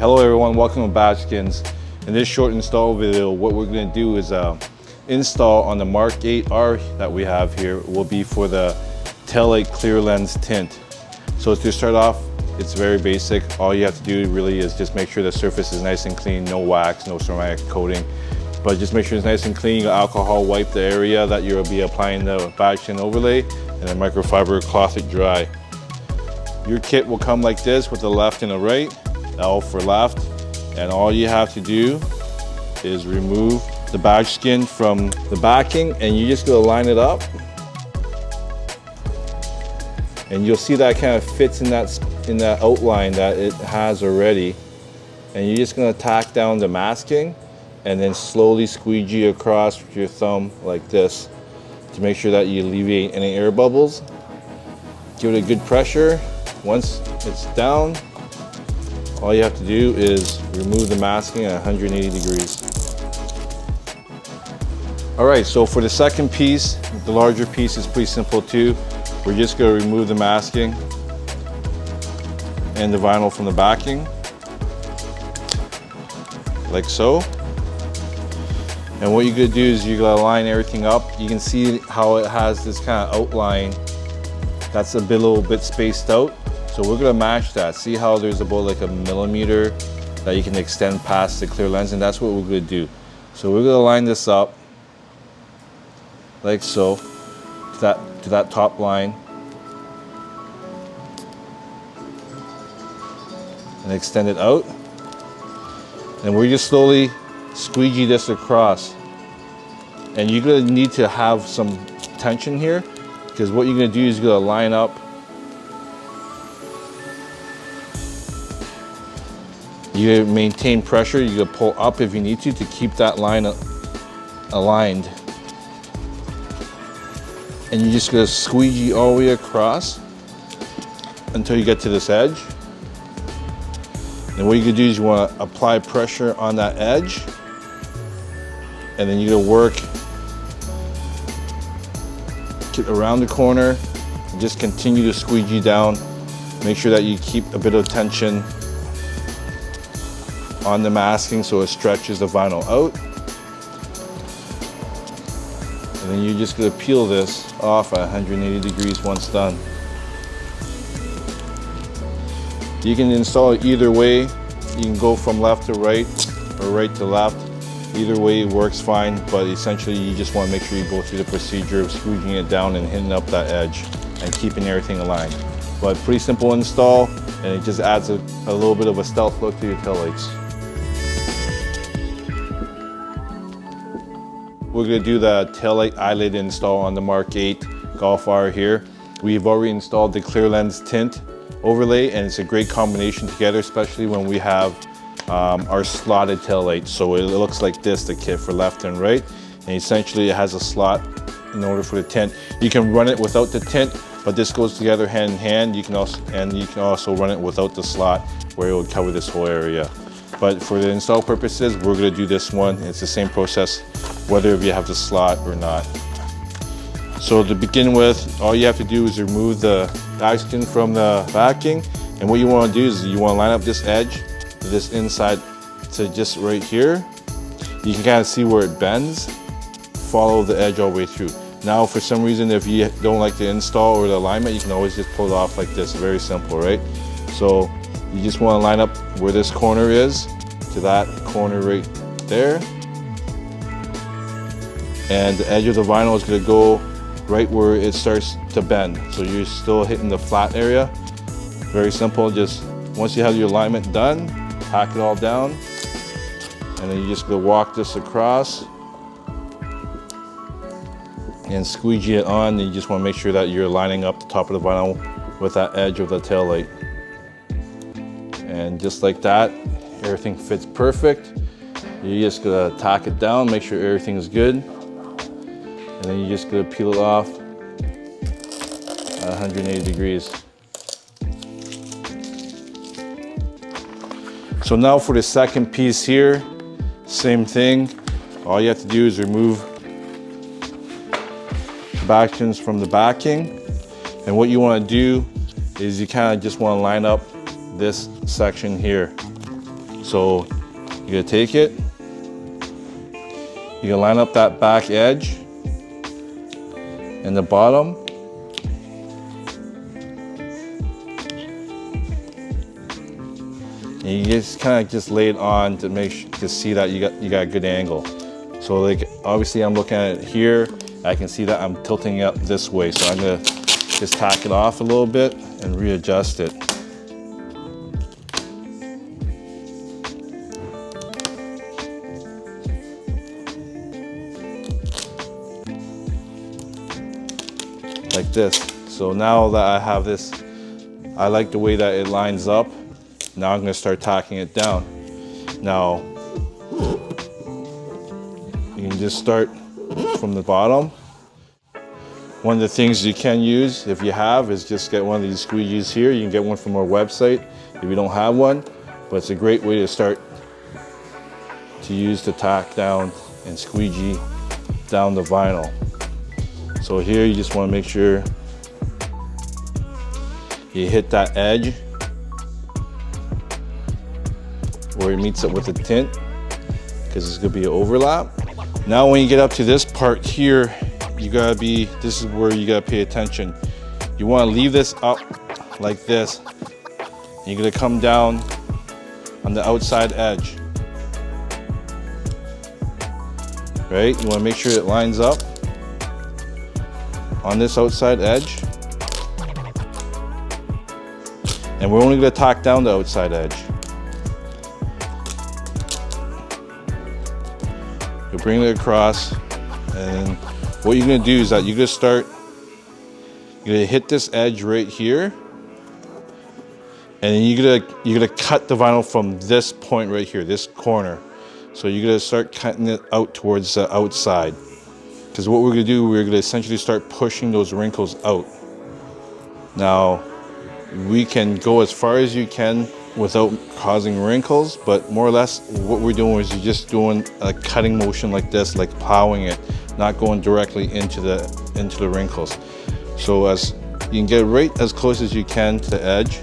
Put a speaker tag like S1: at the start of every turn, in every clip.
S1: Hello everyone, welcome to Badgeskins. In this short install video, what we're going to do is install on the Mark 8R that we have here will be for the taillight clear lens tint. So to start off, it's very basic. All you have to do really is just make sure the surface is nice and clean, no wax, no ceramic coating. But just make sure it's nice and clean. You alcohol wipe the area that you'll be applying the Badgeskin overlay and then microfiber cloth it dry. Your kit will come like this with the left and the right, L for left, and all you have to do is remove the Badgeskin from the backing and you just gonna line it up. And you'll see that kind of fits in that outline that it has already. And you're just gonna tack down the masking and then slowly squeegee across with your thumb like this to make sure that you alleviate any air bubbles. Give it a good pressure. Once it's down, all you have to do is remove the masking at 180 degrees. All right, so for the second piece, the larger piece is pretty simple too. We're just gonna remove the masking and the vinyl from the backing, like so. And what you're gonna do is you're gonna line everything up. You can see how it has this kind of outline that's a little bit spaced out. So we're gonna match that. See how there's about like a millimeter that you can extend past the clear lens, and that's what we're gonna do. So we're gonna line this up like so to that top line and extend it out. And we're just slowly squeegee this across. And you're gonna need to have some tension here, because what you're gonna do is you're gonna line up you maintain pressure, you can pull up if you need to keep that line aligned. And you're just gonna squeegee all the way across until you get to this edge. And what you can do is you wanna apply pressure on that edge, and then you're gonna work get around the corner and just continue to squeegee down. Make sure that you keep a bit of tension on the masking so it stretches the vinyl out. And then you're just gonna peel this off at 180 degrees once done. You can install it either way. You can go from left to right or right to left. Either way works fine, but essentially you just wanna make sure you go through the procedure of squeegeeing it down and hitting up that edge and keeping everything aligned. But pretty simple install, and it just adds a little bit of a stealth look to your taillights. We're gonna do the taillight eyelid install on the Mark 8 Golf R here. We've already installed the clear lens tint overlay, and it's a great combination together, especially when we have our slotted taillight. So it looks like this, the kit for left and right. And essentially it has a slot in order for the tint. You can run it without the tint, but this goes together hand in hand. You can also run it without the slot where it will cover this whole area. But for the install purposes, we're gonna do this one. It's the same process, whether if you have the slot or not. So to begin with, all you have to do is remove the Badgeskin from the backing. And what you wanna do is you wanna line up this edge, this inside to just right here. You can kind of see where it bends. Follow the edge all the way through. Now, for some reason, if you don't like the install or the alignment, you can always just pull it off like this. Very simple, right? So you just want to line up where this corner is to that corner right there. And the edge of the vinyl is going to go right where it starts to bend. So you're still hitting the flat area. Very simple. Just once you have your alignment done, tack it all down. And then you just go walk this across and squeegee it on. And you just want to make sure that you're lining up the top of the vinyl with that edge of the tail light. And just like that, everything fits perfect. You're just gonna tack it down, make sure everything's good. And then you're just gonna peel it off at 180 degrees. So now for the second piece here, same thing. All you have to do is remove the Badgeskins from the backing. And what you wanna do is you kinda just wanna line up this section here. So you're gonna take it, you're gonna line up that back edge and the bottom. And you just kind of just lay it on to to see that you got a good angle. So like obviously I'm looking at it here, I can see that I'm tilting it up this way. So I'm gonna just tack it off a little bit and readjust it. Like this. So now that I have this, I like the way that it lines up. Now I'm gonna start tacking it down. Now, you can just start from the bottom. One of the things you can use, if you have, is just get one of these squeegees here. You can get one from our website if you don't have one, but it's a great way to start to use to tack down and squeegee down the vinyl. So here you just wanna make sure you hit that edge where it meets up with the tint, because it's gonna be an overlap. Now when you get up to this part here, this is where you gotta pay attention. You wanna leave this up like this. You're gonna come down on the outside edge. Right? You wanna make sure it lines up on this outside edge. And we're only gonna tack down the outside edge. You bring it across, and what you're gonna do is that you're gonna hit this edge right here, and then you're gonna cut the vinyl from this point right here, this corner. So you're gonna start cutting it out towards the outside. Because what we're gonna do, we're gonna essentially start pushing those wrinkles out. Now, we can go as far as you can without causing wrinkles, but more or less what we're doing is you're just doing a cutting motion like this, like plowing it, not going directly into the wrinkles. So as you can get right as close as you can to the edge,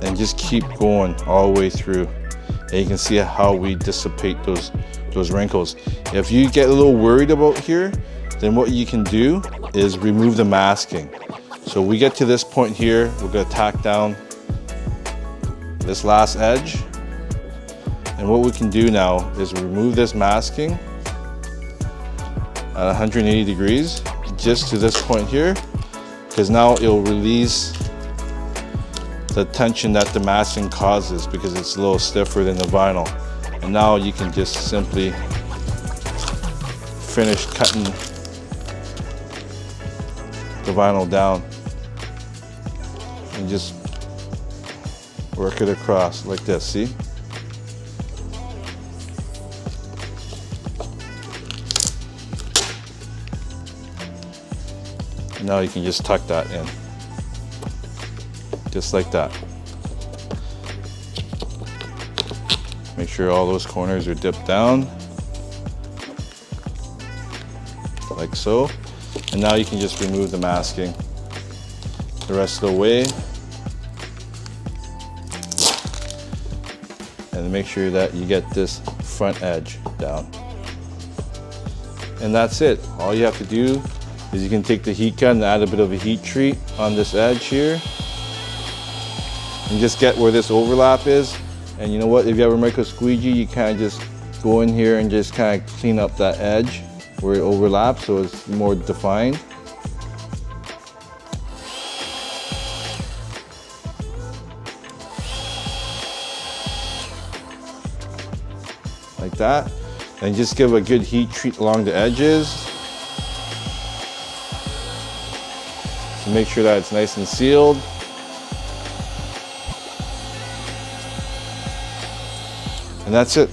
S1: and just keep going all the way through. And you can see how we dissipate those wrinkles. If you get a little worried about here, then what you can do is remove the masking. So we get to this point here, we're gonna tack down this last edge. And what we can do now is remove this masking at 180 degrees, just to this point here, because now it'll release the tension that the masking causes because it's a little stiffer than the vinyl. And now you can just simply finish cutting the vinyl down and just work it across like this, see? And now you can just tuck that in, just like that. Make sure all those corners are dipped down, like so. And now you can just remove the masking the rest of the way. And make sure that you get this front edge down. And that's it. All you have to do is you can take the heat gun and add a bit of a heat treat on this edge here. And just get where this overlap is. And you know what, if you have a micro squeegee, you kind of just go in here and just kind of clean up that edge where it overlaps so it's more defined. Like that. And just give a good heat treat along the edges to make sure that it's nice and sealed. And that's it.